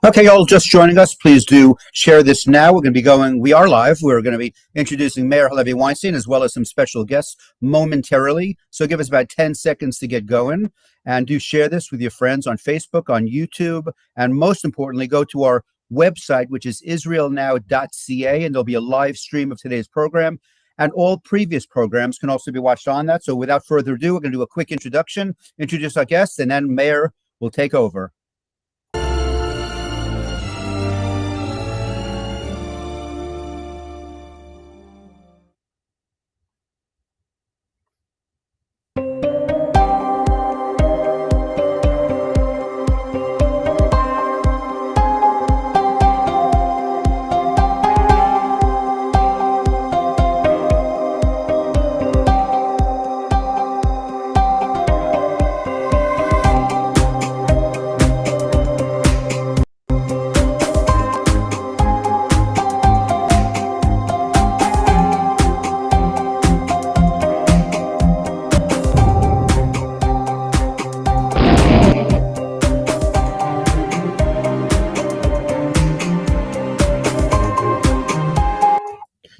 Okay, y'all just joining us, please do share this now. We are live. We're going to be introducing Mayor Halevi Weinstein as well as some special guests momentarily. So give us about 10 seconds to get going. And do share this with your friends on Facebook, on YouTube, and most importantly, go to our website, which is israelnow.ca, and there'll be a live stream of today's program. And all previous programs can also be watched on that. So without further ado, we're going to do a quick introduction, introduce our guests, and then Mayor will take over.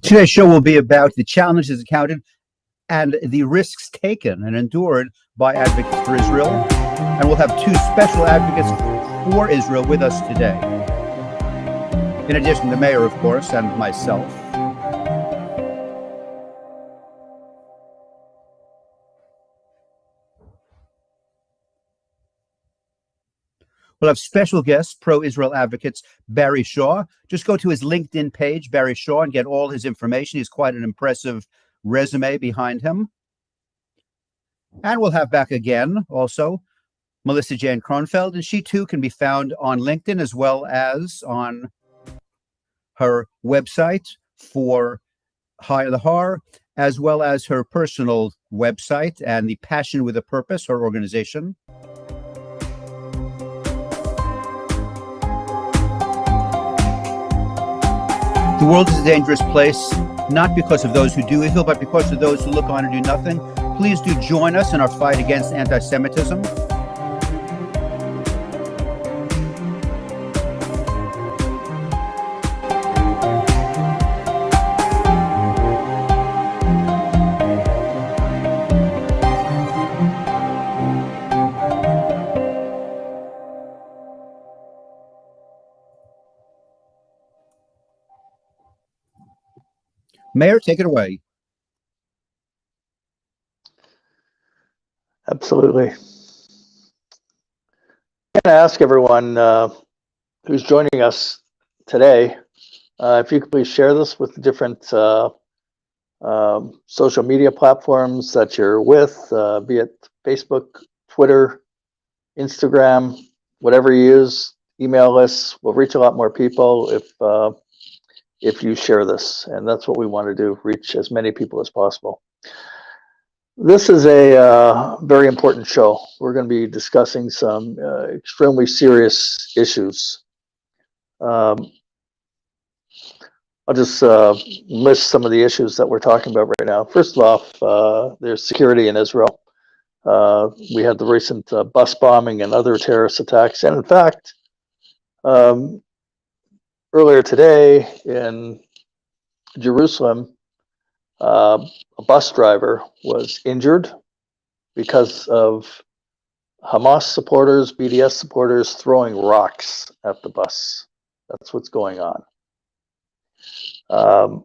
Today's show will be about the challenges encountered and the risks taken and endured by advocates for Israel. And we'll have two special advocates for Israel with us today. In addition to the mayor, of course, and myself. We'll have special guests, pro-Israel advocates, Barry Shaw. Just go to his LinkedIn page, Barry Shaw, and get all his information. He's quite an impressive resume behind him. And we'll have back again, also, Melissa Jane Kronfeld, and she too can be found on LinkedIn as well as on her website for Hire the Har, as well as her personal website and the Passion with a Purpose, her organization. The world is a dangerous place, not because of those who do evil, but because of those who look on and do nothing. Please do join us in our fight against anti-Semitism. Mayor, take it away. Absolutely. I'm going to ask everyone who's joining us today, if you could please share this with the different social media platforms that you're with, be it Facebook, Twitter, Instagram, whatever you use, email us. We'll reach a lot more people if you share this, and that's what we want to do, reach as many people as possible. This is a very important show. We're going to be discussing some extremely serious issues. I'll just list some of the issues that we're talking about right now. First off, there's security in Israel. We had the recent bus bombing and other terrorist attacks, and in fact, earlier today in Jerusalem, a bus driver was injured because of Hamas supporters, BDS supporters throwing rocks at the bus. That's what's going on. I'm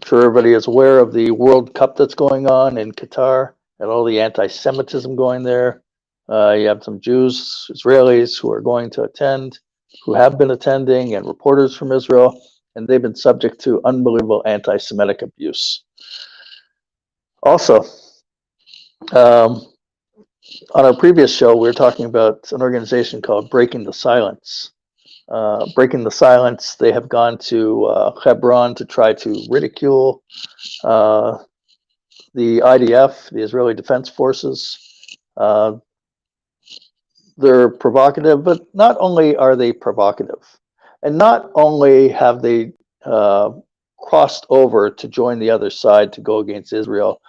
sure everybody is aware of the World Cup that's going on in Qatar and all the anti-Semitism going there. You have some Jews, Israelis who are going to attend, who have been attending, and reporters from Israel, and they've been subject to unbelievable anti-Semitic abuse. Also, on our previous show, we were talking about an organization called Breaking the Silence. Breaking the Silence, they have gone to Hebron to try to ridicule the IDF, the Israeli Defense Forces. They're provocative, but not only are they provocative, and not only have they crossed over to join the other side to go against Israel,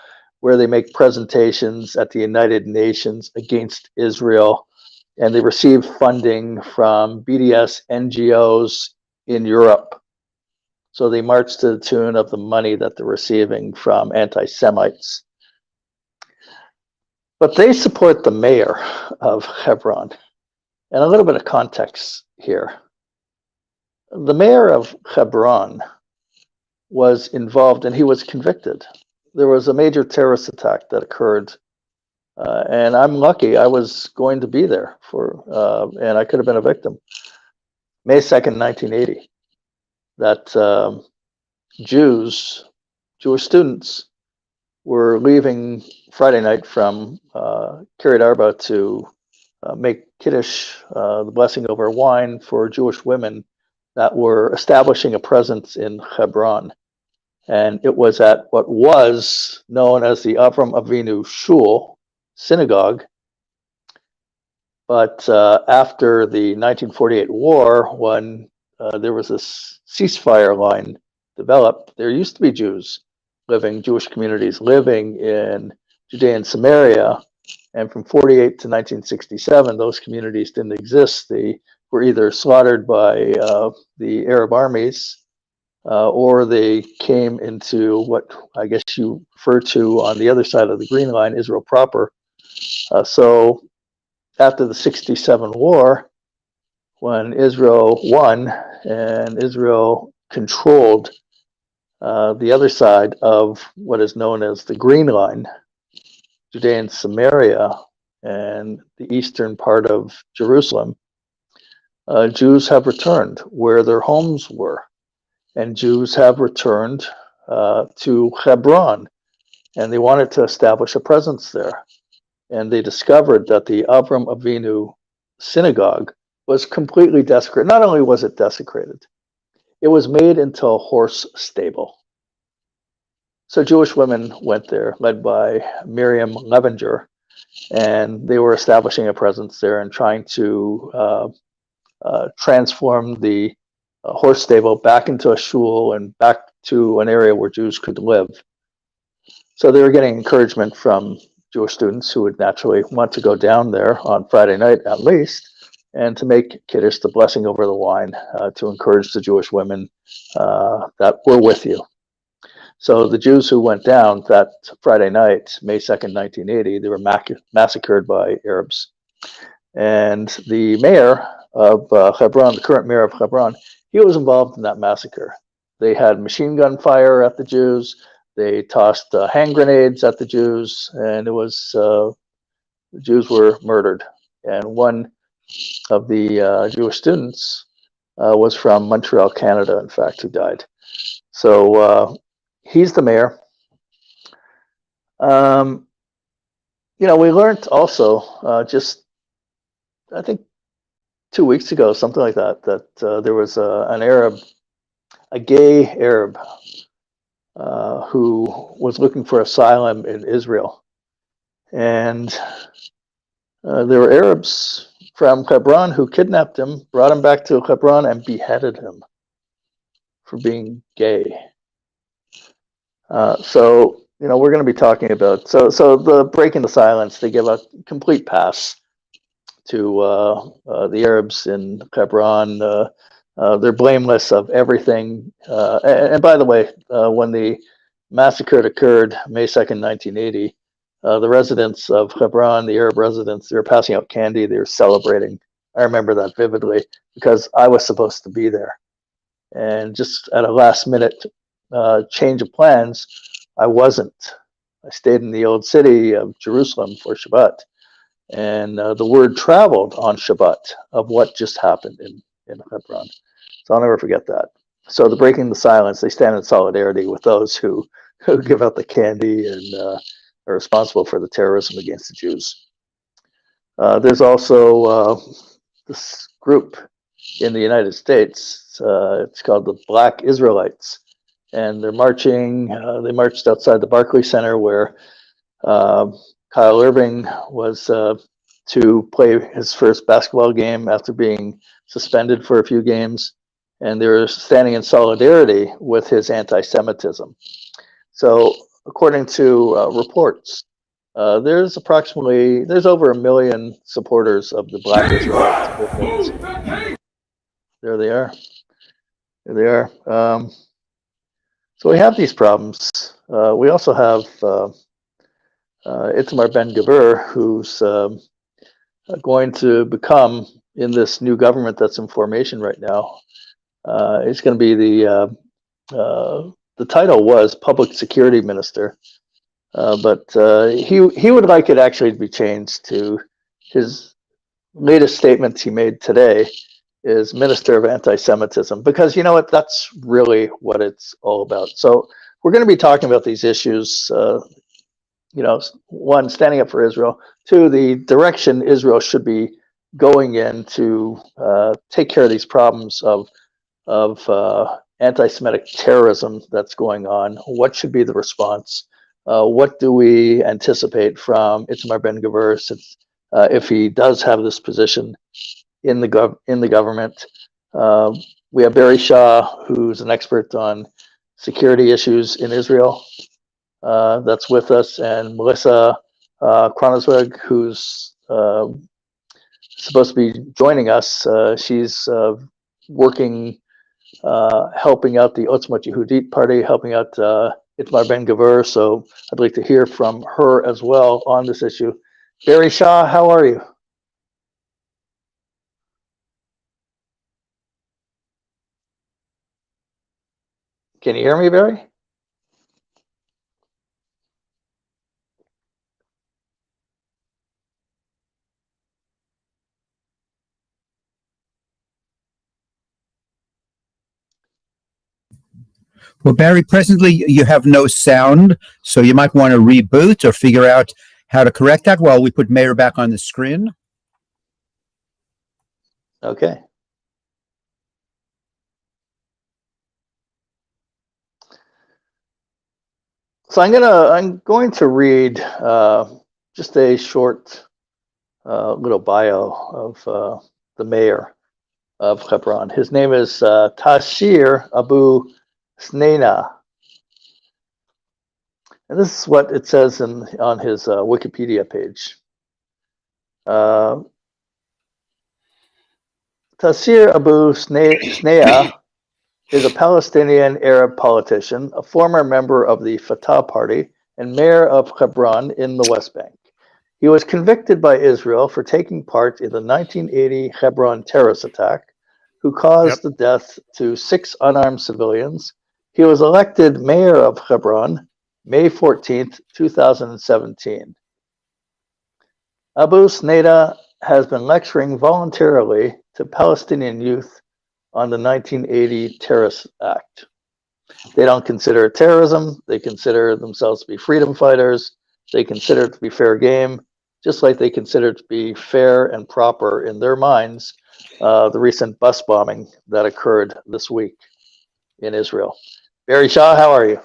where they make presentations at the United Nations against Israel, and they received funding from BDS NGOs in Europe. So they marched to the tune of the money that they're receiving from anti-Semites. But they support the mayor of Hebron. And a little bit of context here. The mayor of Hebron was involved, and he was convicted. There was a major terrorist attack that occurred, and I'm lucky I was going to be there and I could have been a victim. May 2nd, 1980, that Jewish students were leaving Friday night from Kiryat Arba to make Kiddush, the blessing over wine, for Jewish women that were establishing a presence in Hebron. And it was at what was known as the Avram Avinu Shul synagogue. But after the 1948 war, when there was this ceasefire line developed, there used to be Jewish communities living in Judea and Samaria. And from 48 to 1967, those communities didn't exist. They were either slaughtered by the Arab armies, or they came into what I guess you refer to on the other side of the Green Line, Israel proper. So after the 67 war, when Israel won and Israel controlled the other side of what is known as the Green Line, Judea and Samaria, and the eastern part of Jerusalem, Jews have returned where their homes were. And Jews have returned to Hebron, and they wanted to establish a presence there. And they discovered that the Avram Avinu synagogue was completely desecrated. Not only was it desecrated, it was made into a horse stable. So Jewish women went there, led by Miriam Levinger, and they were establishing a presence there and trying to transform the horse stable back into a shul and back to an area where Jews could live. So they were getting encouragement from Jewish students who would naturally want to go down there on Friday night at least, and to make Kiddush, the blessing over the wine, to encourage the Jewish women that were with you. So the Jews who went down that Friday night, May 2nd, 1980, they were massacred by Arabs. And the mayor of Hebron, the current mayor of Hebron, he was involved in that massacre. They had machine gun fire at the Jews. They tossed hand grenades at the Jews, and it was the Jews were murdered. And one of the Jewish students was from Montreal, Canada, in fact, who died. So he's the mayor. We learned also just, I think, 2 weeks ago, something like that, that there was a gay Arab who was looking for asylum in Israel. And there were Arabs from Hebron who kidnapped him, brought him back to Hebron, and beheaded him for being gay. So we're going to be talking about, so the breaking the silence, they give a complete pass to the Arabs in Hebron. They're blameless of everything. And by the way, when the massacre occurred, May 2nd, 1980, the residents of Hebron, the Arab residents, they were passing out candy. They were celebrating. I remember that vividly because I was supposed to be there. And just at a last minute change of plans, I wasn't. I stayed in the old city of Jerusalem for Shabbat. And the word traveled on Shabbat of what just happened in Hebron. So I'll never forget that. So the breaking the silence, they stand in solidarity with those who give out the candy and are responsible for the terrorism against the Jews. There's also this group in the United States. It's called the Black Israelites. And they're marching. They marched outside the Barclays Center where Kyle Irving was to play his first basketball game after being suspended for a few games, and they were standing in solidarity with his anti-Semitism. So according to reports, there's over 1 million supporters of the Black Israelites movement. There they are. There they are. So we have these problems. We also have Itamar Ben-Gvir, who's going to become, in this new government that's in formation right now, it's going to be the title was Public Security Minister, but he would like it actually to be changed to his latest statements he made today is Minister of Anti-Semitism, because you know what, that's really what it's all about. So we're going to be talking about these issues, one, standing up for Israel, two, the direction Israel should be going in to take care of these problems of anti-Semitic terrorism that's going on. What should be the response? What do we anticipate from Itamar Ben-Gvir, since if he does have this position in the government? We have Barry Shaw, who's an expert on security issues in Israel, that's with us, and Melissa Kronensweg, who's supposed to be joining us. She's working, helping out the Otzma Yehudit party, helping out Itamar Ben-Gvir. So I'd like to hear from her as well on this issue. Barry Shaw, how are you? Can you hear me, Barry? Well, Barry, presently you have no sound, so you might want to reboot or figure out how to correct that while we put Mayor back on the screen. Okay. So I'm going to read just a short little bio of the mayor of Hebron. His name is Tashir Abu Sneina. And this is what it says on his Wikipedia page. Tashir Abu Sneina is a Palestinian Arab politician, a former member of the Fatah party, and mayor of Hebron in the West Bank. He was convicted by Israel for taking part in the 1980 Hebron terrorist attack, who caused the death to 6 unarmed civilians. He was elected mayor of Hebron May 14th, 2017. Abu Sneina has been lecturing voluntarily to Palestinian youth on the 1980 Terrorist Act. They don't consider it terrorism. They consider themselves to be freedom fighters. They consider it to be fair game, just like they consider it to be fair and proper in their minds, the recent bus bombing that occurred this week in Israel. Barry Shaw, how are you?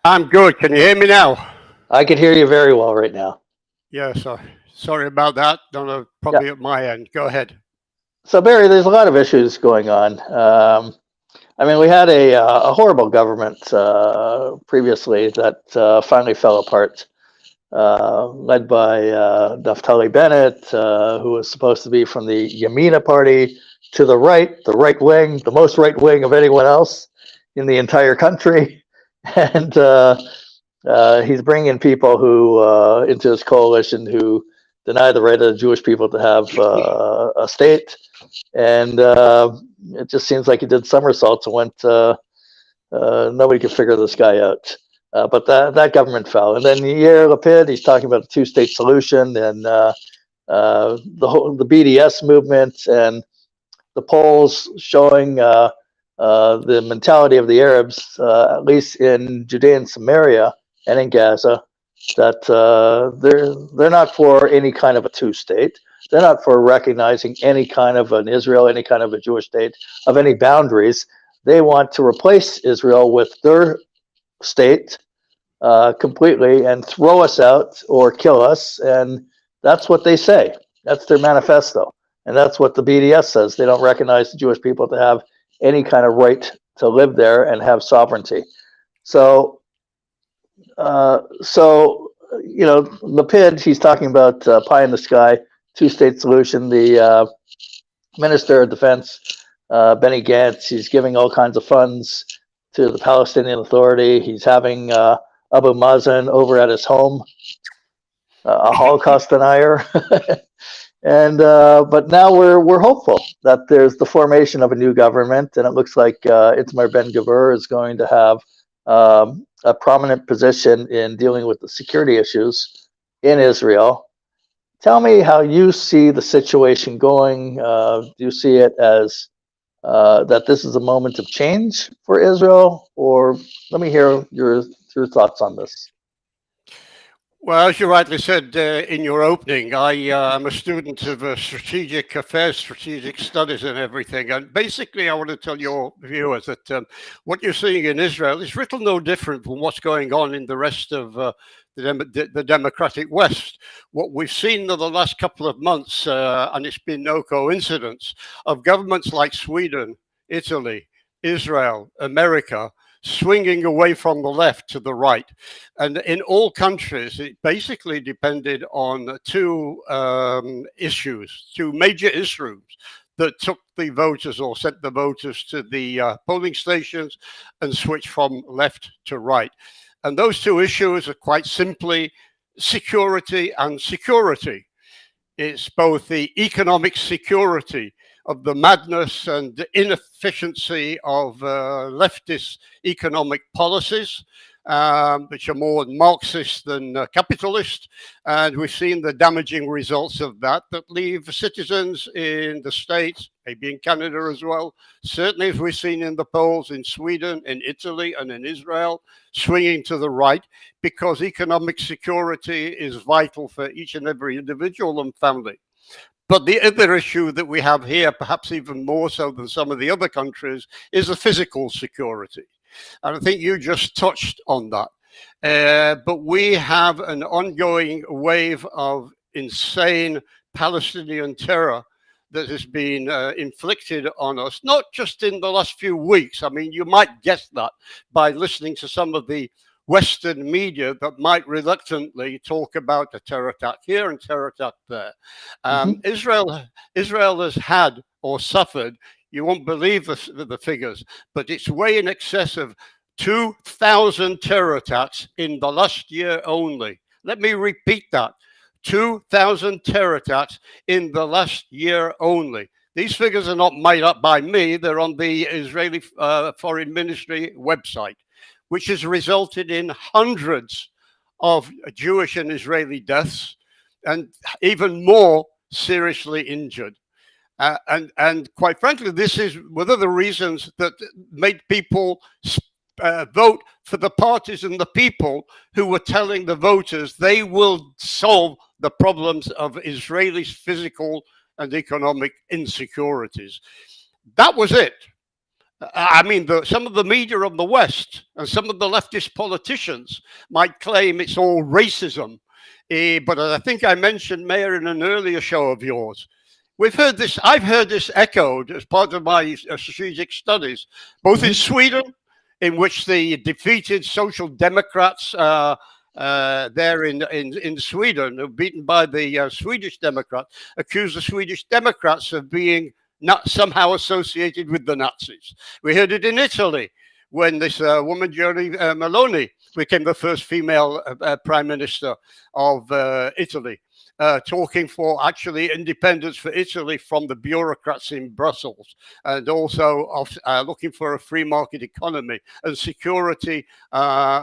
I'm good. Can you hear me now? I can hear you very well right now. Yeah, sorry about that. Don't know, probably at my end. Go ahead. So Barry, there's a lot of issues going on. I mean, we had a horrible government previously that finally fell apart, led by Naftali Bennett, who was supposed to be from the Yamina party, to the right wing, the most right wing of anyone else in the entire country. And he's bringing people who into his coalition who deny the right of the Jewish people to have a state. And it just seems like he did somersaults and went, nobody could figure this guy out. But that government fell. And then Yair Lapid, he's talking about a 2-state solution, and the BDS movement, and the polls showing the mentality of the Arabs, at least in Judea and Samaria and in Gaza, that they're not for any kind of a 2-state. They're not for recognizing any kind of an Israel, any kind of a Jewish state of any boundaries. They want to replace Israel with their state completely and throw us out or kill us. And that's what they say. That's their manifesto. And that's what the BDS says. They don't recognize the Jewish people to have any kind of right to live there and have sovereignty. So you know, Lapid, he's talking about pie in the sky, two-state solution. The Minister of Defense, Benny Gantz, he's giving all kinds of funds to the Palestinian Authority. He's having Abu Mazen over at his home, a Holocaust denier. And but now we're hopeful that there's the formation of a new government, and it looks like Itamar Ben-Gvir is going to have a prominent position in dealing with the security issues in Israel. Tell me how you see the situation going. Do you see it as that this is a moment of change for Israel, or let me hear your thoughts on this. Well, as you rightly said in your opening, I am a student of strategic affairs, strategic studies and everything. And basically, I want to tell your viewers that what you're seeing in Israel is little no different from what's going on in the rest of the democratic West. What we've seen in the last couple of months, and it's been no coincidence, of governments like Sweden, Italy, Israel, America, swinging away from the left to the right. And in all countries, it basically depended on two issues, two major issues that took the voters or sent the voters to the polling stations and switched from left to right. And those two issues are quite simply security and security. It's both the economic security of the madness and inefficiency of leftist economic policies, which are more Marxist than capitalist. And we've seen the damaging results of that leave citizens in the States, maybe in Canada as well, certainly as we've seen in the polls in Sweden, in Italy, and in Israel, swinging to the right, because economic security is vital for each and every individual and family. But the other issue that we have here, perhaps even more so than some of the other countries, is the physical security. And I think you just touched on that. But we have an ongoing wave of insane Palestinian terror that has been inflicted on us, not just in the last few weeks. I mean, you might guess that by listening to some of the Western media that might reluctantly talk about a terror attack here and terror attack there. Israel has had or suffered, you won't believe the figures, but it's way in excess of 2,000 terror attacks in the last year only. Let me repeat that. 2,000 terror attacks in the last year only. These figures are not made up by me. They're on the Israeli Foreign Ministry website, which has resulted in hundreds of Jewish and Israeli deaths and even more seriously injured. And quite frankly, this is one of the reasons that made people vote for the parties and the people who were telling the voters they will solve the problems of Israelis' physical and economic insecurities. That was it. I mean, some of the media of the West and some of the leftist politicians might claim it's all racism. But I think I mentioned, Mayor, in an earlier show of yours, we've heard this. I've heard this echoed as part of my strategic studies, both in Sweden, in which the defeated Social Democrats there in Sweden, beaten by the Swedish Democrats, accused the Swedish Democrats of being not somehow associated with the Nazis. We heard it in Italy when this woman, Giorgia Meloni, became the first female prime minister of Italy, talking for actually independence for Italy from the bureaucrats in Brussels, and also looking for a free market economy and security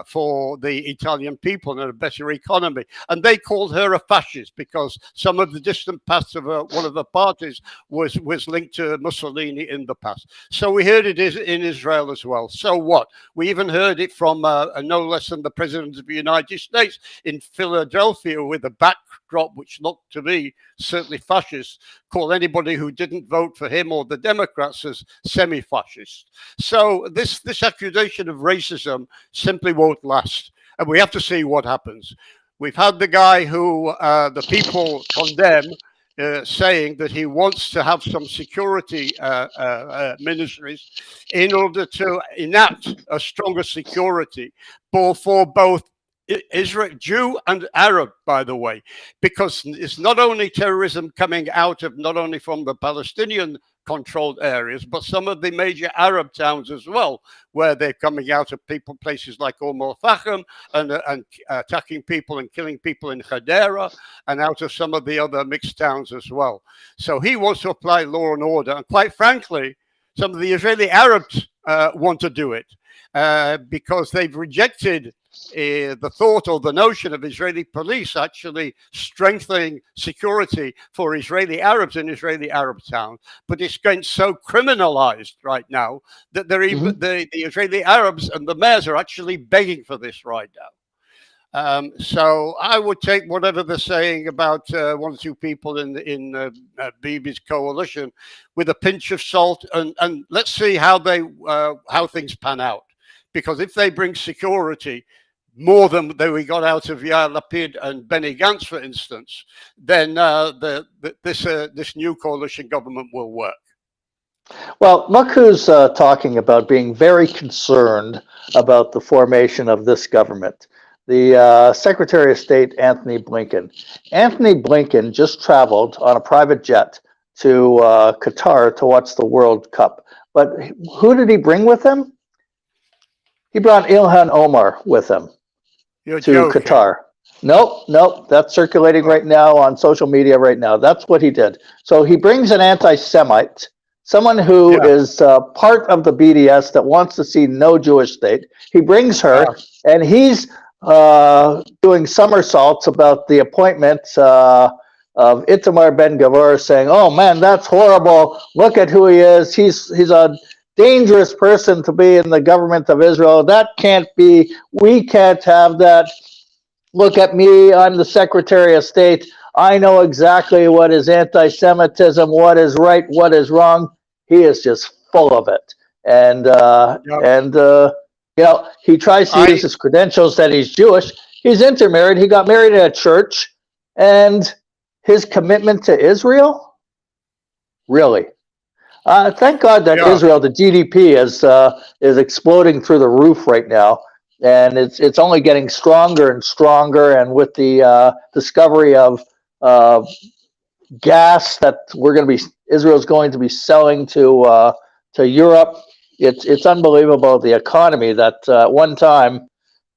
for the Italian people and a better economy. And they called her a fascist because some of the distant past of one of the parties was linked to Mussolini in the past. So we heard it in Israel as well. So what? We even heard it from no less than the President of the United States in Philadelphia with a backdrop which looked to me certainly fascist, call anybody who didn't vote for him or the Democrats as semi-fascist. So this accusation of racism simply won't last, and we have to see what happens. We've had the guy who the people condemn saying that he wants to have some security ministries in order to enact a stronger security for both Israel, Jew and Arab, by the way, because it's not only terrorism coming out of not only from the Palestinian controlled areas, but some of the major Arab towns as well, where they're coming out of places like Fahim and attacking people and killing people in Hadera, and out of some of the other mixed towns as well. So he wants to apply law and order, and quite frankly, some of the Israeli Arabs want to do it because they've rejected the thought or the notion of Israeli police actually strengthening security for Israeli Arabs in Israeli Arab towns. But it's getting so criminalized right now that the Israeli Arabs and the mayors are actually begging for this right now. So I would take whatever they're saying about one or two people in Bibi's coalition with a pinch of salt, and let's see how things pan out. Because if they bring security more than we got out of Yair Lapid and Benny Gantz, for instance, then this new coalition government will work. Well, look who's talking about being very concerned about the formation of this government. The Secretary of State, Anthony Blinken. Anthony Blinken just traveled on a private jet to Qatar to watch the World Cup. But who did he bring with him? He brought Ilhan Omar with him. You're to joking. Qatar. Nope, that's circulating right now on social media right now. That's what he did. So he brings an anti-Semite, someone who is part of the BDS that wants to see no Jewish state. He brings her, and he's doing somersaults about the appointment of Itamar Ben-Gvir, saying, "Oh man, that's horrible. Look at who he is. He's a dangerous person to be in the government of Israel. That can't be. We can't have that. Look at me. I'm the Secretary of State. I know exactly what is anti-Semitism, what is right, what is wrong." He is just full of it. And he tries to use his credentials that he's Jewish. He's intermarried. He got married in a church. And his commitment to Israel? Really? Thank God that Israel, the GDP is exploding through the roof right now, and it's only getting stronger and stronger. And with the discovery of gas that Israel's going to be selling to Europe, it's unbelievable, the economy that at one time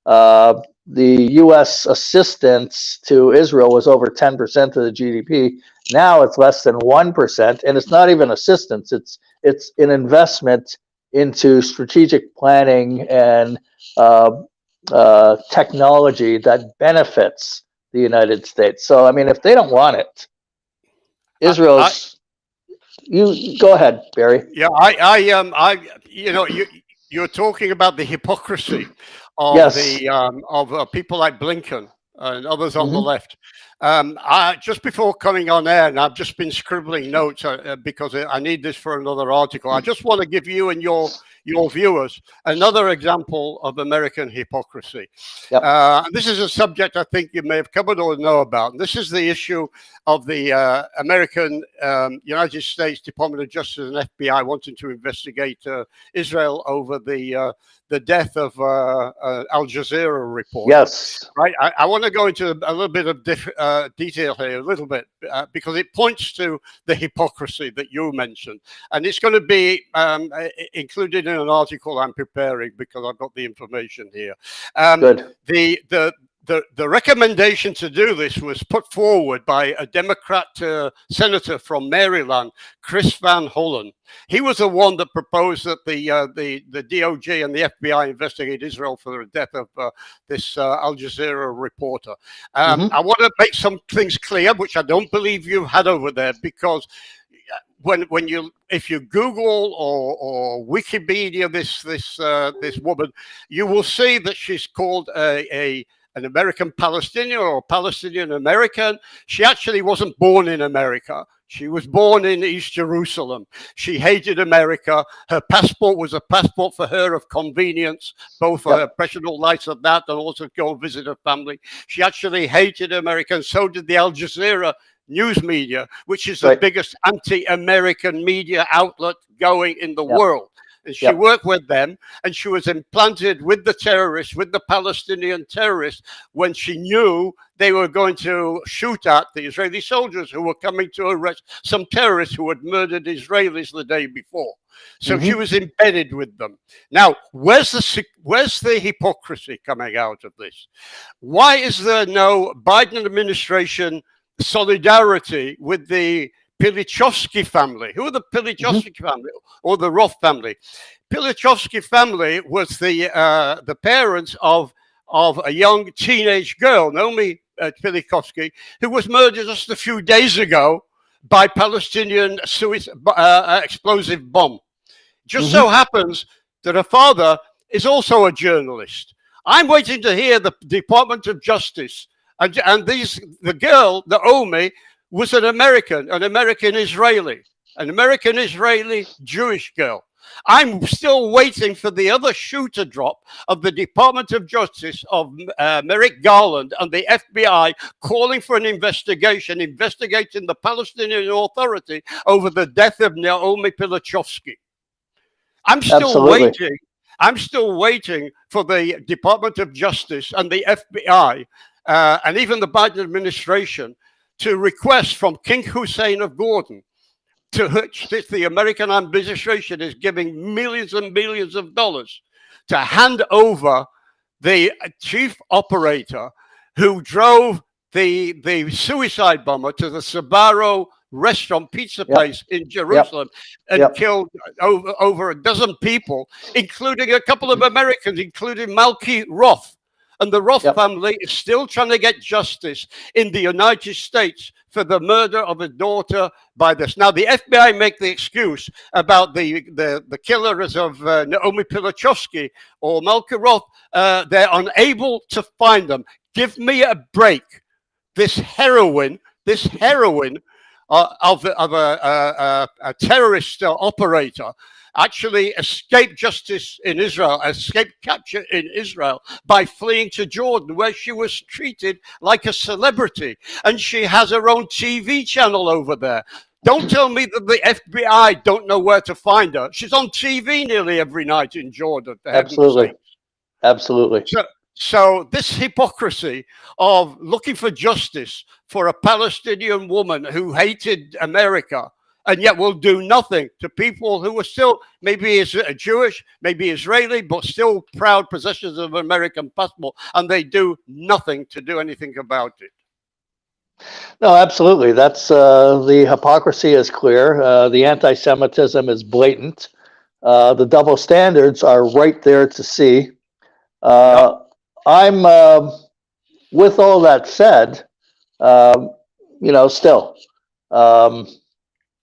the U.S. assistance to Israel was over 10% of the GDP. Now it's less than 1%, and it's not even assistance. It's an investment into strategic planning and technology that benefits the United States. So, I mean, if they don't want it, Israel's. You go ahead, Barry. Yeah, you're talking about the hypocrisy of of people like Blinken and others on the left. Just before coming on air, and I've just been scribbling notes because I need this for another article. I just want to give you and your viewers another example of American hypocrisy. This is a subject I think you may have covered or know about. And this is the issue of the American United States Department of Justice and FBI wanting to investigate Israel over the death of Al Jazeera report. Yes. Right. I want to go into a little bit of detail here, a little bit, because it points to the hypocrisy that you mentioned. And it's going to be included in an article I'm preparing because I've got the information here. Good. The recommendation to do this was put forward by a Democrat senator from Maryland, Chris Van Hollen. He was the one that proposed that the DOJ and the FBI investigate Israel for the death of this Al Jazeera reporter. I want to make some things clear, which I don't believe you had over there, because if you Google or Wikipedia this woman, you will see that she's called an American Palestinian or Palestinian American. She actually wasn't born in America. She was born in East Jerusalem. She hated America. Her passport was a passport for her of convenience, both for her personal life of that and also to go and visit her family. She actually hated America, and so did the Al Jazeera news media, which is the biggest anti-American media outlet going in the world. She worked with them, and she was implanted with the terrorists, with the Palestinian terrorists, when she knew they were going to shoot at the Israeli soldiers who were coming to arrest some terrorists who had murdered Israelis the day before. So she was embedded with them. Now, where's the hypocrisy coming out of this? Why is there no Biden administration solidarity with the Pilichowski family? Who are the Pilichowski family or the Roth family? Pilichowski family was the parents of a young teenage girl, Naomi Pilichowski, who was murdered just a few days ago by Palestinian explosive bomb. Just so happens that her father is also a journalist. I'm waiting to hear the Department of Justice, and the girl, Naomi, was an American Israeli Jewish girl. I'm still waiting for the other shoe to drop of the Department of Justice of Merrick Garland and the FBI calling for an investigation, investigating the Palestinian Authority over the death of Naomi Pilichowski. I'm still waiting. I'm still waiting for the Department of Justice and the FBI and even the Biden administration to request from King Hussein of Gordon, to which the American administration is giving millions and millions of dollars, to hand over the chief operator who drove the suicide bomber to the Sbarro restaurant pizza place in Jerusalem and killed over a dozen people, including a couple of Americans, including Malky Roth. And the Roth family is still trying to get justice in the United States for the murder of a daughter by this. Now, the FBI make the excuse about the killers of Naomi Pilichowski or Malky Roth. They're unable to find them. Give me a break. This heroine of a terrorist operator actually escaped justice in Israel, escaped capture in Israel by fleeing to Jordan, where she was treated like a celebrity. And she has her own TV channel over there. Don't tell me that the FBI don't know where to find her. She's on TV nearly every night in Jordan. Absolutely. Absolutely. So this hypocrisy of looking for justice for a Palestinian woman who hated America and yet will do nothing to people who are still maybe Jewish, maybe Israeli, but still proud possessors of an American passport, and they do nothing to do anything about it. No, absolutely. That's the hypocrisy is clear. The anti-Semitism is blatant. The double standards are right there to see. I'm, with all that said, still.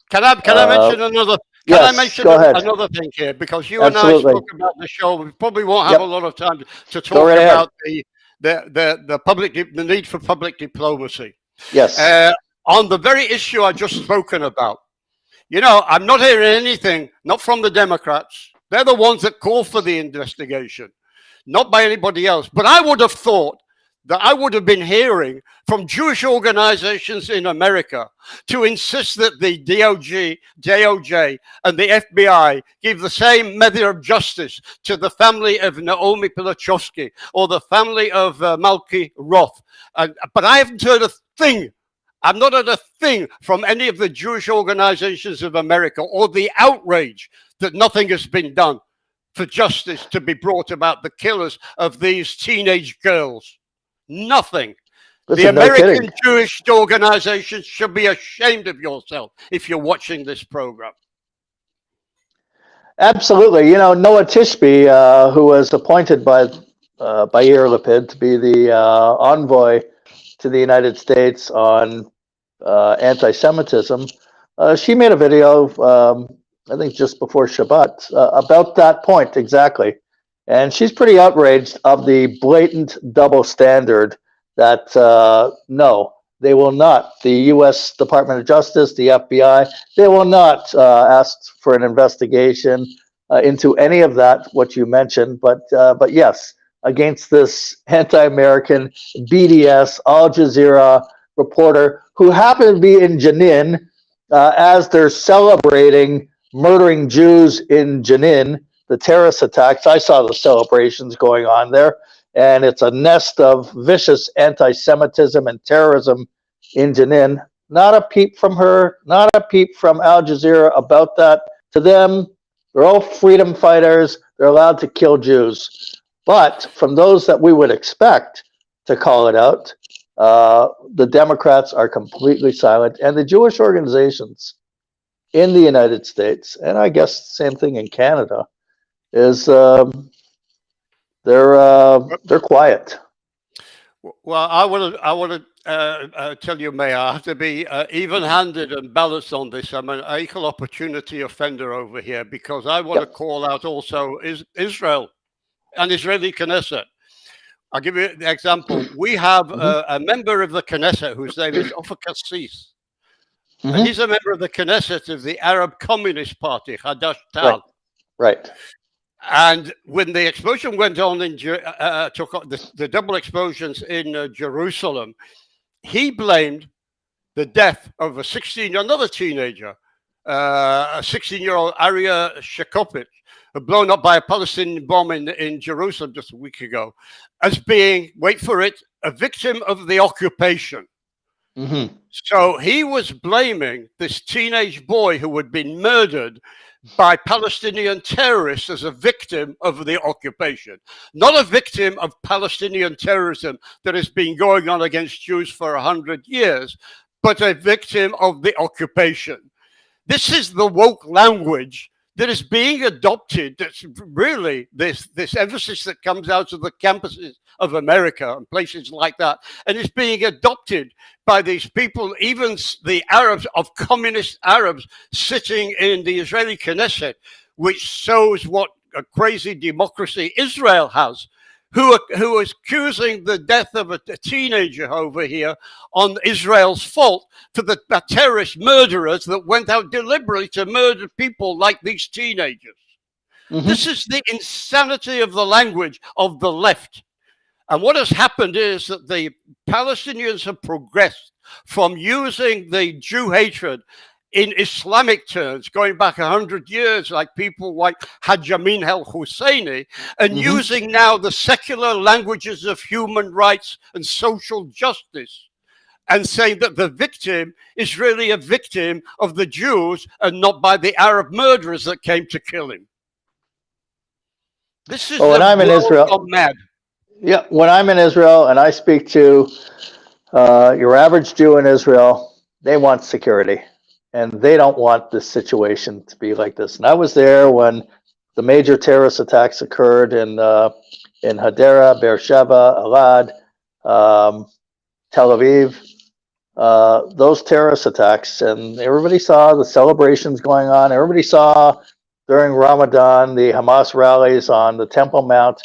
Can I mention another? Can I mention another thing here? Because you and I spoke about the show. We probably won't have a lot of time to talk about the need for public diplomacy. Yes. On the very issue I just spoken about. I'm not hearing anything, not from the Democrats. They're the ones that call for the investigation, not by anybody else. But I would have thought that I would have been hearing from Jewish organizations in America to insist that the DOJ and the FBI give the same measure of justice to the family of Naomi Pilichowski or the family of Malky Roth. But I haven't heard a thing. I've not heard a thing from any of the Jewish organizations of America, or the outrage that nothing has been done for justice to be brought about the killers of these teenage girls. Nothing. Listen, the American Jewish organizations should be ashamed of yourself if you're watching this program. Absolutely. Noah Tishby, who was appointed by Yair Lapid to be the envoy to the United States on anti-Semitism, she made a video, I think just before Shabbat, about that point exactly. And she's pretty outraged of the blatant double standard that, no, they will not, the U.S. Department of Justice, the FBI, they will not ask for an investigation into any of that, what you mentioned. But yes, against this anti-American BDS, Al Jazeera reporter who happened to be in Jenin as they're celebrating murdering Jews in Jenin, the terrorist attacks. I saw the celebrations going on there, and it's a nest of vicious anti-Semitism and terrorism in Jenin. Not a peep from her, not a peep from Al Jazeera about that. To them, they're all freedom fighters. They're allowed to kill Jews. But from those that we would expect to call it out, the Democrats are completely silent, and the Jewish organizations in the United States, and I guess same thing in Canada, is they're quiet. Well, I want to tell you, Mayor, I have to be even-handed and balanced on this. I'm an equal opportunity offender over here because I want to call out also Israel and Israeli Knesset. I'll give you the example. We have a member of the Knesset whose name is Ofer Kassis. And he's a member of the Knesset of the Arab Communist Party, Hadash Tal. Right. And when the explosion went on in the double explosions in Jerusalem, he blamed the death of another teenager, a 16-year-old Arya Shekopit, blown up by a Palestinian bomb in Jerusalem just a week ago, as being, wait for it, a victim of the occupation. So he was blaming this teenage boy who had been murdered by Palestinian terrorists as a victim of the occupation, not a victim of Palestinian terrorism that has been going on against Jews for 100 years, but a victim of the occupation. This is the woke language that is being adopted. That's really this emphasis that comes out of the campuses of America and places like that, and it's being adopted by these people, even the Arabs, of communist Arabs sitting in the Israeli Knesset, which shows what a crazy democracy Israel has, who is accusing the death of a teenager over here on Israel's fault for the terrorist murderers that went out deliberately to murder people like these teenagers. This is the insanity of the language of the left. And what has happened is that the Palestinians have progressed from using the Jew hatred in Islamic terms, going back 100 years, like people like Hajj Amin al-Husseini, and using now the secular languages of human rights and social justice, and saying that the victim is really a victim of the Jews and not by the Arab murderers that came to kill him. This is when I'm in Israel, gone mad. Yeah, when I'm in Israel and I speak to your average Jew in Israel, they want security, and they don't want this situation to be like this. And I was there when the major terrorist attacks occurred in Hadera, Beersheba, Elad, Tel Aviv. Those terrorist attacks, and everybody saw the celebrations going on. Everybody saw during Ramadan the Hamas rallies on the Temple Mount.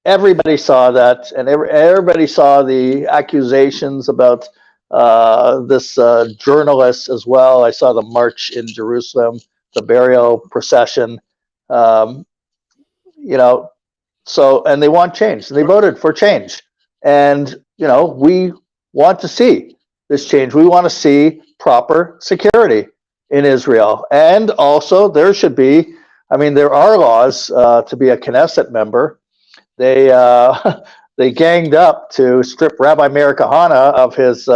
Everybody saw that, and everybody saw the accusations about this journalist as well. I saw the march in Jerusalem, the burial procession. So, and they want change. They voted for change, and we want to see this change. We want to see proper security in Israel, and also there should be. I mean, there are laws to be a Knesset member. They ganged up to strip Rabbi Meir Kahane of his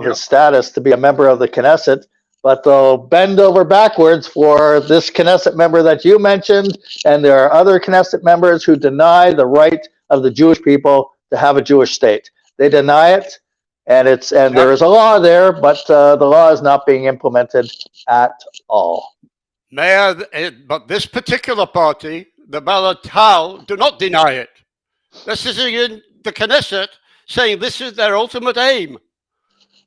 his status to be a member of the Knesset, but they'll bend over backwards for this Knesset member that you mentioned, and there are other Knesset members who deny the right of the Jewish people to have a Jewish state. They deny it, and there is a law there, but the law is not being implemented at all. Mayor, but this particular party, the Balad Tal, do not deny it. They're sitting in the Knesset saying this is their ultimate aim.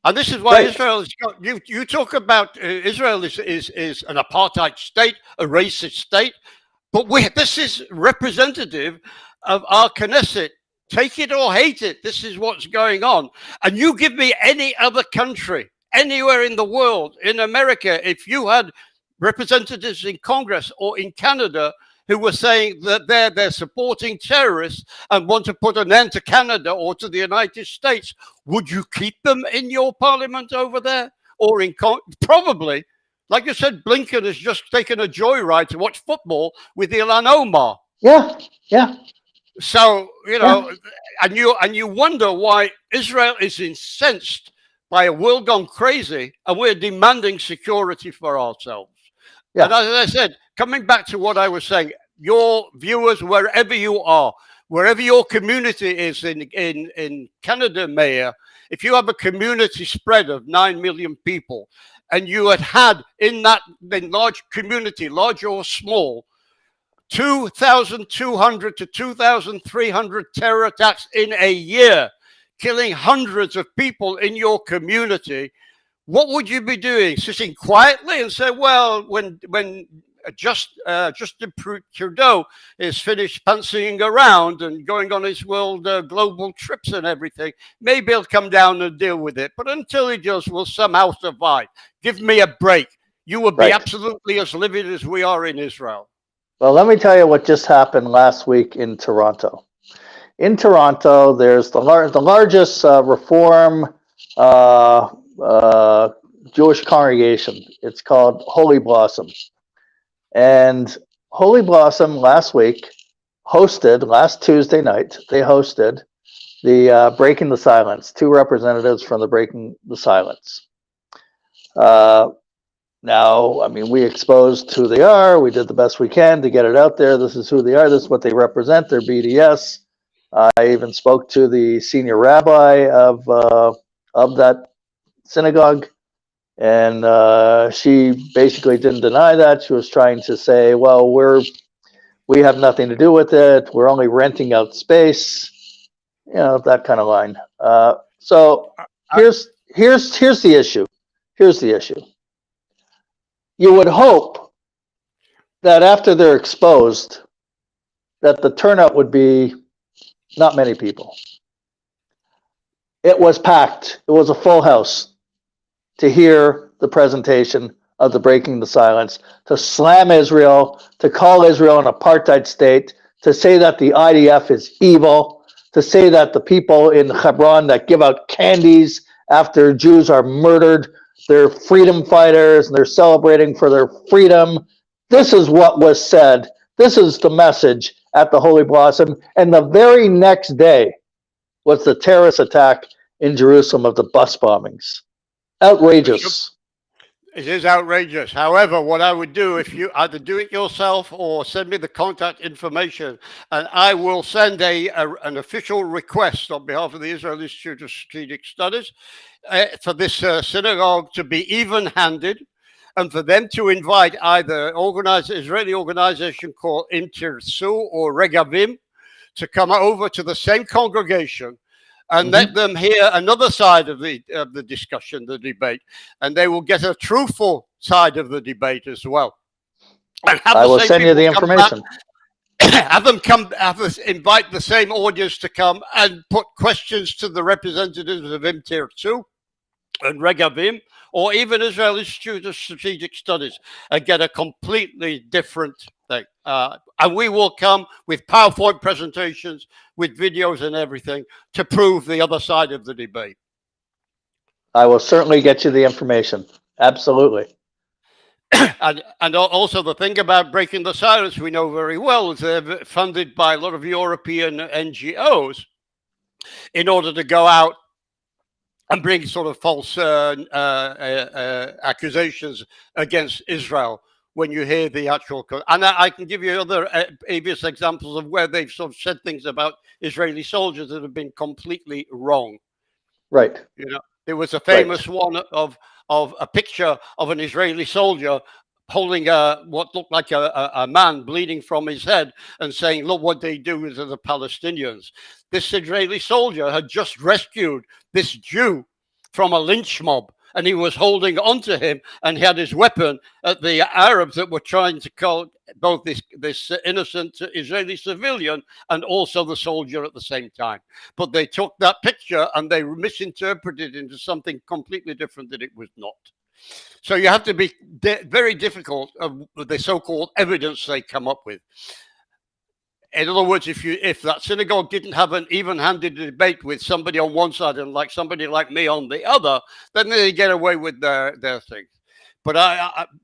And this is why Israel is, you talk about Israel is an apartheid state, a racist state, but this is representative of our Knesset. Take it or hate it, this is what's going on. And you give me any other country, anywhere in the world, in America, if you had representatives in Congress or in Canada who were saying that they're supporting terrorists and want to put an end to Canada or to the United States, would you keep them in your parliament over there? Or probably Like you said, Blinken has just taken a joyride to watch football with Ilhan Omar. Yeah, yeah. So, and you wonder why Israel is incensed by a world gone crazy, and we're demanding security for ourselves. Yeah. And as I said, coming back to what I was saying, your viewers, wherever you are, wherever your community is in Canada, Mayor, if you have a community spread of 9 million people, and you had in that large community, large or small, 2,200 to 2,300 terror attacks in a year, killing hundreds of people in your community, what would you be doing? Sitting quietly and say, well, when Justin Trudeau is finished pansying around and going on his world global trips and everything, maybe he'll come down and deal with it. But until he does, we'll somehow survive. Give me a break. You would be absolutely as livid as we are in Israel. Well, let me tell you what just happened last week in Toronto. In Toronto, there's the largest Reform Jewish congregation. It's called Holy Blossom. And Holy Blossom last Tuesday night, they hosted the Breaking the Silence, 2 representatives from the Breaking the Silence. Now, I mean, we exposed who they are. We did the best we can to get it out there. This is who they are. This is what they represent. They're BDS. I even spoke to the senior rabbi of that synagogue, and she basically didn't deny that. She was trying to say, well, we have nothing to do with it. We're only renting out space, that kind of line. So here's the issue. Here's the issue. You would hope that after they're exposed, that the turnout would be not many people. It was packed. It was a full house to hear the presentation of the Breaking the Silence, to slam Israel, to call Israel an apartheid state, to say that the IDF is evil, to say that the people in Hebron that give out candies after Jews are murdered, they're freedom fighters and they're celebrating for their freedom. This is what was said. This is the message at the Holy Blossom. And the very next day was the terrorist attack in Jerusalem of the bus bombings. Outrageous. It is outrageous. However, what I would do, if you either do it yourself or send me the contact information, and I will send an official request on behalf of the Israel Institute of Strategic Studies for this synagogue to be even-handed, and for them to invite either Israeli organization called Im Tirtzu or Regavim to come over to the same congregation and let them hear another side of the discussion, the debate, and they will get a truthful side of the debate as well. And I will send you the information. Invite the same audience to come and put questions to the representatives of Im Tirtzu and Regavim, or even Israel Institute of Strategic Studies, and get a completely different thing. And we will come with PowerPoint presentations, with videos and everything to prove the other side of the debate. I will certainly get you the information. Absolutely. And also the thing about Breaking the Silence, we know very well, is they're funded by a lot of European NGOs in order to go out and bring sort of false accusations against Israel when you hear the actual. And I can give you other previous examples of where they've sort of said things about Israeli soldiers that have been completely wrong. Right. There was a famous one of a picture of an Israeli soldier holding what looked like a man bleeding from his head and saying, look what they do to the Palestinians. This Israeli soldier had just rescued this Jew from a lynch mob, and he was holding onto him, and he had his weapon at the Arabs that were trying to kill both this innocent Israeli civilian and also the soldier at the same time. But they took that picture and they misinterpreted it into something completely different that it was not. So you have to be very difficult of the so-called evidence they come up with. In other words, if that synagogue didn't have an even-handed debate with somebody on one side and somebody like me on the other, then they get away with their things. But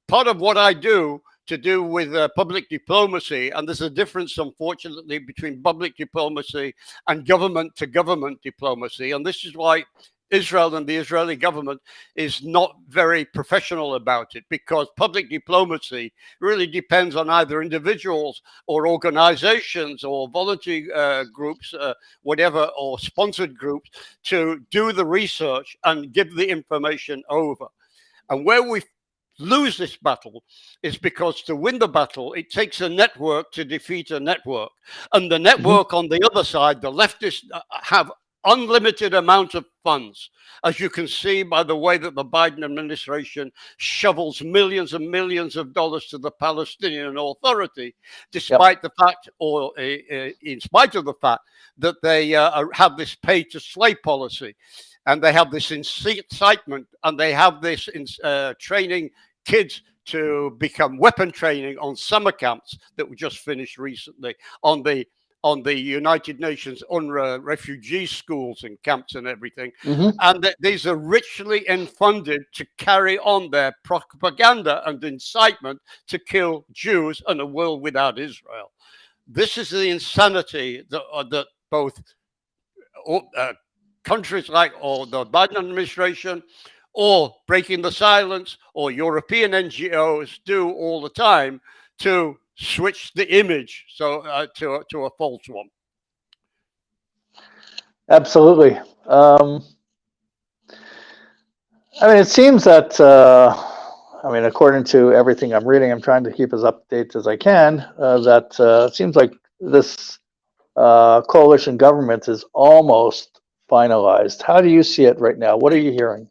part of what I do to do with public diplomacy, and there's a difference, unfortunately, between public diplomacy and government to government diplomacy. And this is why Israel and the Israeli government is not very professional about it, because public diplomacy really depends on either individuals or organizations or voluntary groups, whatever, or sponsored groups to do the research and give the information over. And where we lose this battle is because to win the battle, it takes a network to defeat a network. And the network on the other side, the leftists, have unlimited amount of funds, as you can see by the way that the Biden administration shovels millions and millions of dollars to the Palestinian Authority, despite the fact, or in spite of the fact, that they have this pay-to-slay policy, and they have this incitement, and they have this training kids to become weapon training on summer camps that were just finished recently on the United Nations UNRWA refugee schools and camps and everything. And that these are richly funded to carry on their propaganda and incitement to kill Jews and a world without Israel. This is the insanity that both countries like or the Biden administration or Breaking the Silence or European NGOs do all the time to switch the image to a false one. Absolutely. I mean, it seems that, according to everything I'm reading, I'm trying to keep as up to date as I can, that it seems like this coalition government is almost finalized. How do you see it right now? What are you hearing?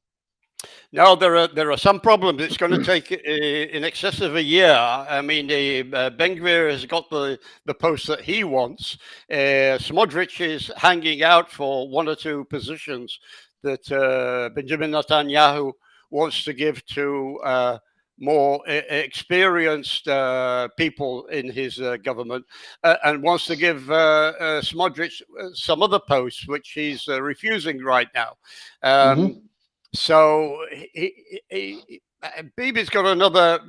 No, there are some problems. It's going to take in excess of a year. I mean, Ben Gvir has got the post that he wants. Smotrich is hanging out for one or two positions that Benjamin Netanyahu wants to give to more experienced people in his government, and wants to give Smotrich some other posts, which he's refusing right now. So Bibi's got another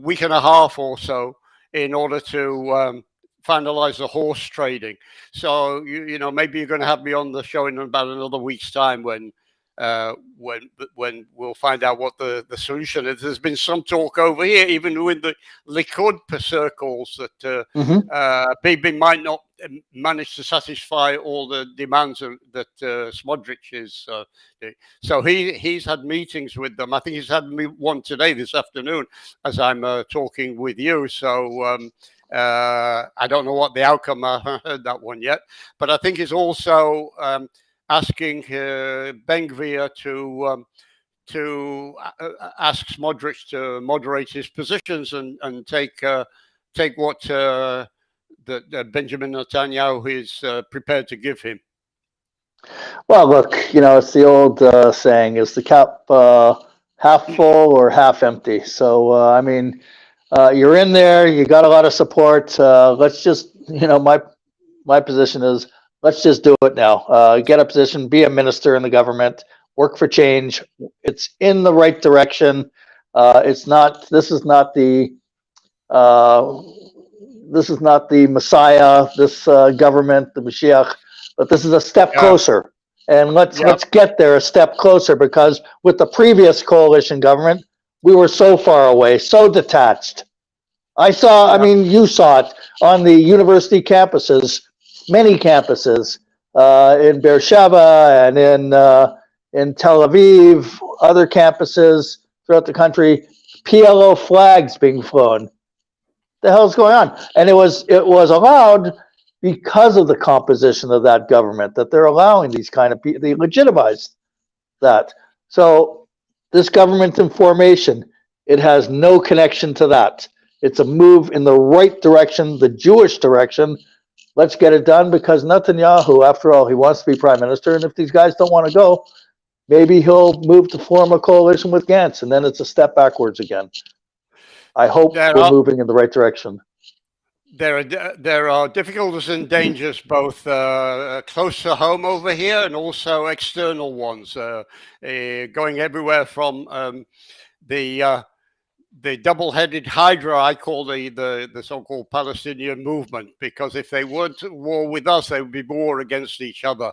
week and a half or so in order to finalize the horse trading. So you know, maybe you're going to have me on the show in about another week's time when we'll find out what the solution is. There's been some talk over here, even with the Likud circles, that Bibi might not manage to satisfy all the demands that Smotrich is. So he's had meetings with them. I think he's had one today, this afternoon, as I'm talking with you. So I don't know what the outcome. I haven't heard that one yet. But I think he's also asking Ben Gvir to ask Smotrich to moderate his positions and take what that Benjamin Netanyahu is prepared to give him. Well, look, you know, it's the old saying: is the cup half full or half empty? So, I mean, you're in there. You got a lot of support. Let's just, you know, my position is, let's just do it now. Get a position, be a minister in the government, work for change. It's in the right direction. It's not. This is not the Messiah. This government, the Mashiach, but this is a step closer. And let's get there a step closer, because with the previous coalition government, we were so far away, so detached. I mean, you saw it on the university campuses. Many campuses in Beersheba and in Tel Aviv, other campuses throughout the country, PLO flags being flown. The hell's going on? And it was allowed because of the composition of that government, that they're allowing these kind of people. They legitimized that. So this government in formation, it has no connection to that. It's a move in the right direction, the Jewish direction. Let's get it done, because Netanyahu, after all, he wants to be prime minister. And if these guys don't want to go, maybe he'll move to form a coalition with Gantz, and then it's a step backwards again. I hope we're moving in the right direction. There are difficulties and dangers both close to home over here and also external ones, going everywhere from the the double-headed hydra I call the so-called Palestinian movement, because if they weren't at war with us, they would be war against each other.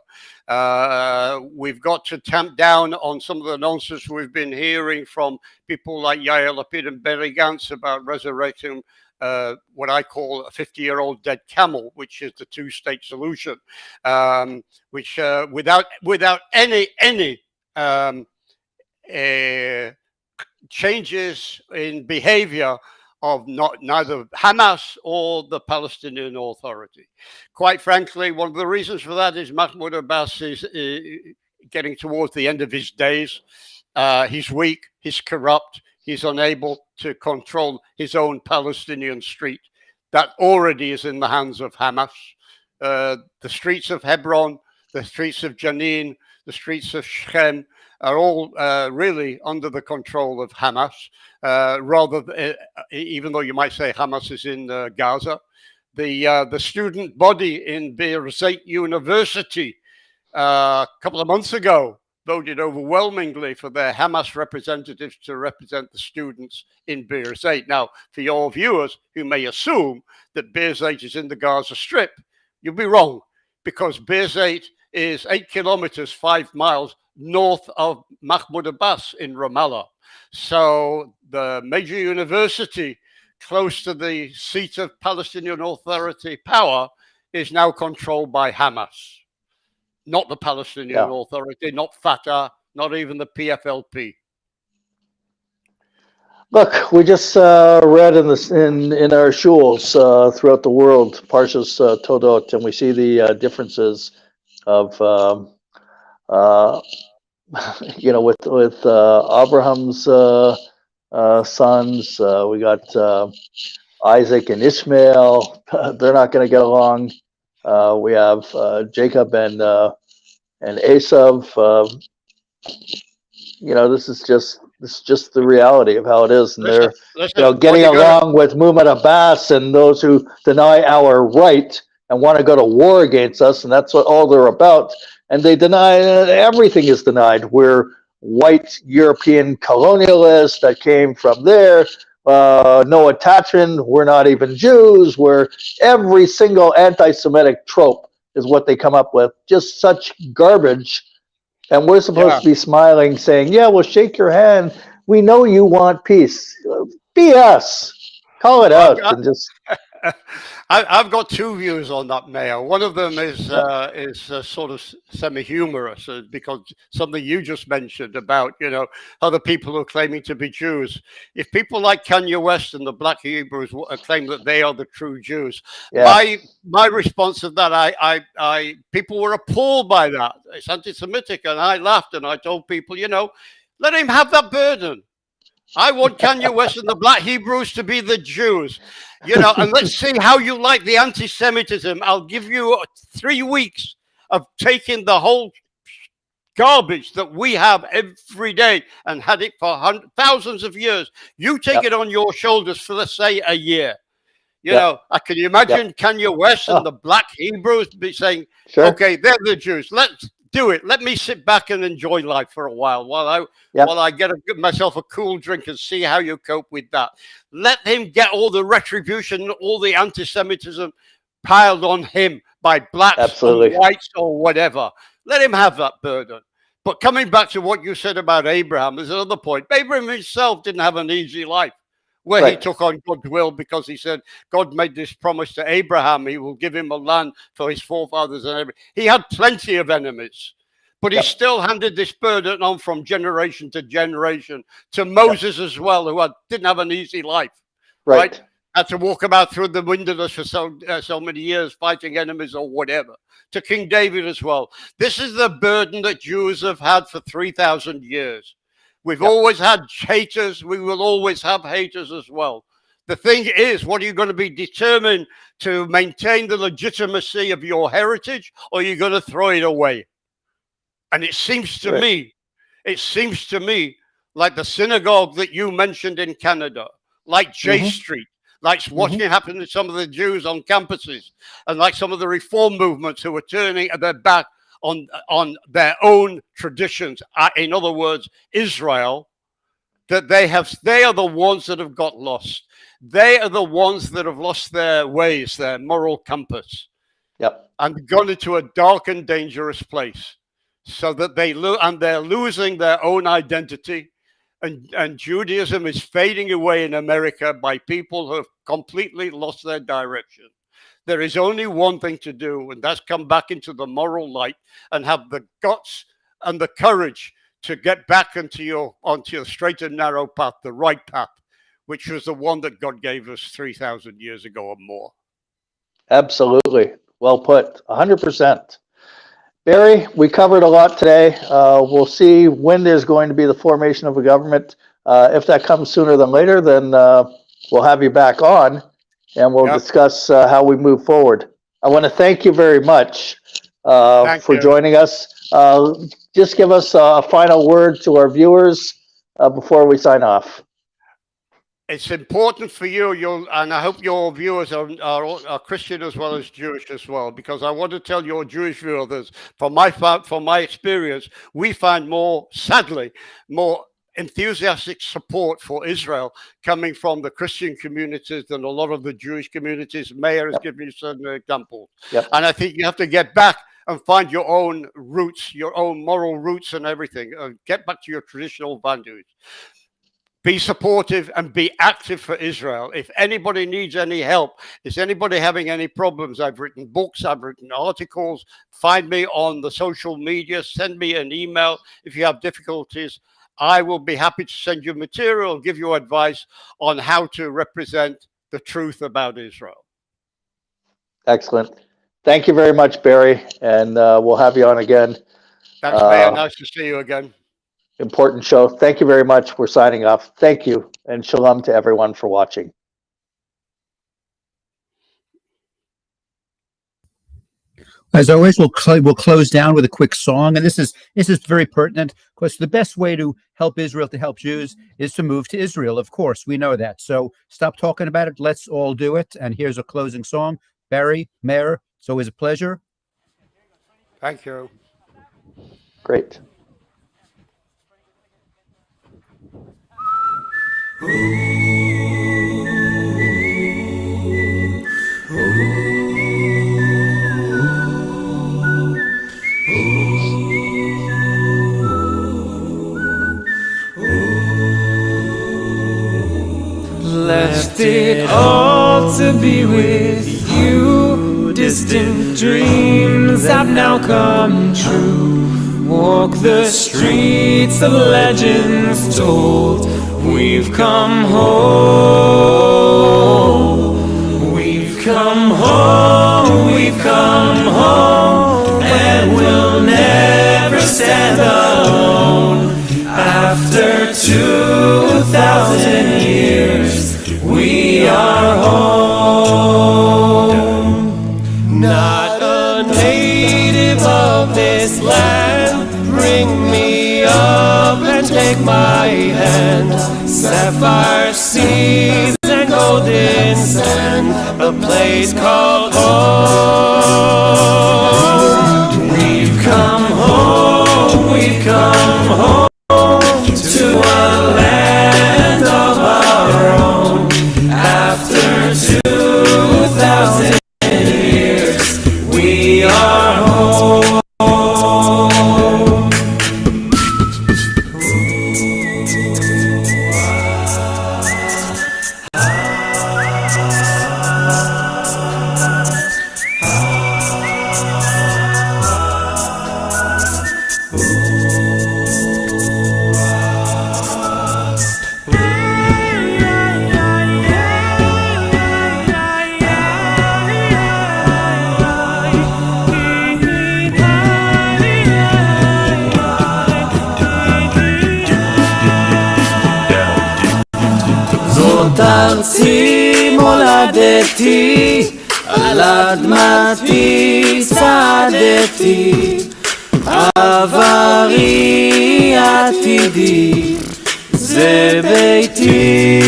We've got to tamp down on some of the nonsense we've been hearing from people like Yair Lapid and Benny Gantz about resurrecting what I call a 50-year-old dead camel, which is the two-state solution, which without any changes in behavior of neither Hamas or the Palestinian Authority. Quite frankly, one of the reasons for that is Mahmoud Abbas is getting towards the end of his days. He's weak, he's corrupt, he's unable to control his own Palestinian street. That already is in the hands of Hamas. The streets of Hebron, the streets of Jenin, the streets of Shechem are all really under the control of Hamas, even though you might say Hamas is in Gaza. The student body in Birzeit University a couple of months ago voted overwhelmingly for their Hamas representatives to represent the students in Birzeit. Now, for your viewers who may assume that Birzeit is in the Gaza Strip, you'll be wrong, because Birzeit is 8 kilometers, 5 miles north of Mahmoud Abbas in Ramallah. So the major university close to the seat of Palestinian Authority power is now controlled by Hamas, not the Palestinian Authority, not Fatah, not even the PFLP. Look, we just read in our shuls throughout the world, Parshas Todot, and we see the differences of with Abraham's sons. We got Isaac and Ishmael. They're not going to get along. We have Jacob and Esav. This is just the reality of how it is, and they're getting along with Mahmoud Abbas and those who deny our right and want to go to war against us, and that's what all they're about. And they deny everything is denied. We're white European colonialists that came from there. No attachment. We're not even Jews. We're every single anti-Semitic trope is what they come up with. Just such garbage. And we're supposed to be smiling, saying, "Yeah, we'll shake your hand. We know you want peace." BS. Call it out and just. I've got two views on that, Mayor. One of them is sort of semi-humorous, because something you just mentioned about other people who are claiming to be Jews. If people like Kanye West and the Black Hebrews claim that they are the true Jews, my response to that, people were appalled by that. It's anti-Semitic, and I laughed and I told people, let him have that burden. I want Kanye West and the Black Hebrews to be the Jews, and let's see how you like the anti-Semitism. I'll give you 3 weeks of taking the whole garbage that we have every day and had it for thousands of years. You take it on your shoulders for, let's say, a year. I can imagine Kanye West and the Black Hebrews be saying, okay, they're the Jews. Let's do it. Let me sit back and enjoy life for a while while I get myself a cool drink and see how you cope with that. Let him get all the retribution, all the anti-Semitism piled on him by blacks and whites or whatever. Let him have that burden. But coming back to what you said about Abraham, there's another point. Abraham himself didn't have an easy life, where he took on God's will, because he said God made this promise to Abraham, he will give him a land for his forefathers and everything. He had plenty of enemies, but he still handed this burden on from generation to generation to Moses as well, who didn't have an easy life, right? Had to walk about through the wilderness for so many years, fighting enemies or whatever. To King David as well. This is the burden that Jews have had for 3,000 years. We've always had haters. We will always have haters as well. The thing is, what are you going to be determined to maintain the legitimacy of your heritage, or are you going to throw it away? And it seems to me like the synagogue that you mentioned in Canada, like J Street, like watching it happen to some of the Jews on campuses, and like some of the reform movements who are turning their back on their own traditions. In other words, Israel, that they are the ones that have got lost. They are the ones that have lost their ways, their moral compass, and gone into a dark and dangerous place, so that they're losing their own identity, and Judaism is fading away in America by people who have completely lost their direction. There is only one thing to do, and that's come back into the moral light and have the guts and the courage to get back onto your straight and narrow path, the right path, which was the one that God gave us 3,000 years ago or more. Absolutely. Well put. 100%. Barry, we covered a lot today. We'll see when there's going to be the formation of a government. If that comes sooner than later, then we'll have you back on and we'll discuss how we move forward. I want to thank you very much for joining us. Just give us a final word to our viewers before we sign off. It's important for you, and I hope your viewers are Christian as well as Jewish as well, because I want to tell your Jewish viewers, from my experience, we find sadly, more enthusiastic support for Israel coming from the Christian communities than a lot of the Jewish communities. Mayor has given you certain examples. And I think you have to get back and find your own roots, your own moral roots and everything. Get back to your traditional values. Be supportive and be active for Israel. If anybody needs any help, is anybody having any problems, I've written books, I've written articles. Find me on the social media. Send me an email if you have difficulties. I will be happy to send you material, give you advice on how to represent the truth about Israel. Excellent. Thank you very much, Barry, and we'll have you on again. Thanks, Mayor. Nice to see you again. Important show. Thank you very much. We're signing off. Thank you, and shalom to everyone for watching. As always, we'll close down with a quick song, and this is very pertinent, because the best way to help Israel, to help Jews, is to move to Israel. Of course, we know that. So stop talking about it. Let's all do it. And here's a closing song. Barry, Mayor, it's always a pleasure. Thank you. Great. Left it all to be with you. Distant dreams have now come true. Walk the streets of legends told. We've come home. We've come home. We've come home. And we'll never stand alone. After 2,000 years, we are home. Not a native of this land, bring me up and take my hand. Sapphire seas and golden sand, a place called home. We've come home, we've come home to a land of our own. After 2,000 years, we are home. ארצי מולדתי, על אדמתי צעדתי, עברי עתידי, זה ביתי.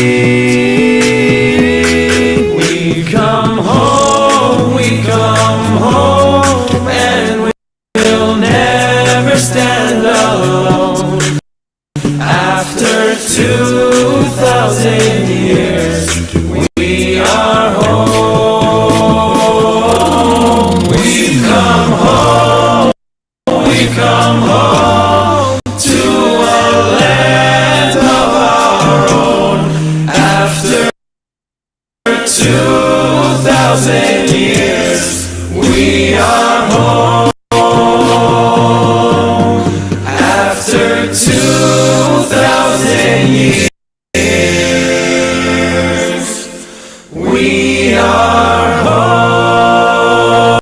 We come home, we come home, and we'll never stand alone. After 2 2,000 years, we are home. We've come home. We've come home to a land of our own. After 2,000 years, we are home. After 2,000 years, we are home.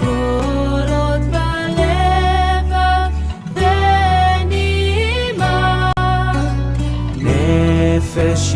קולות בלבב בנימה נפש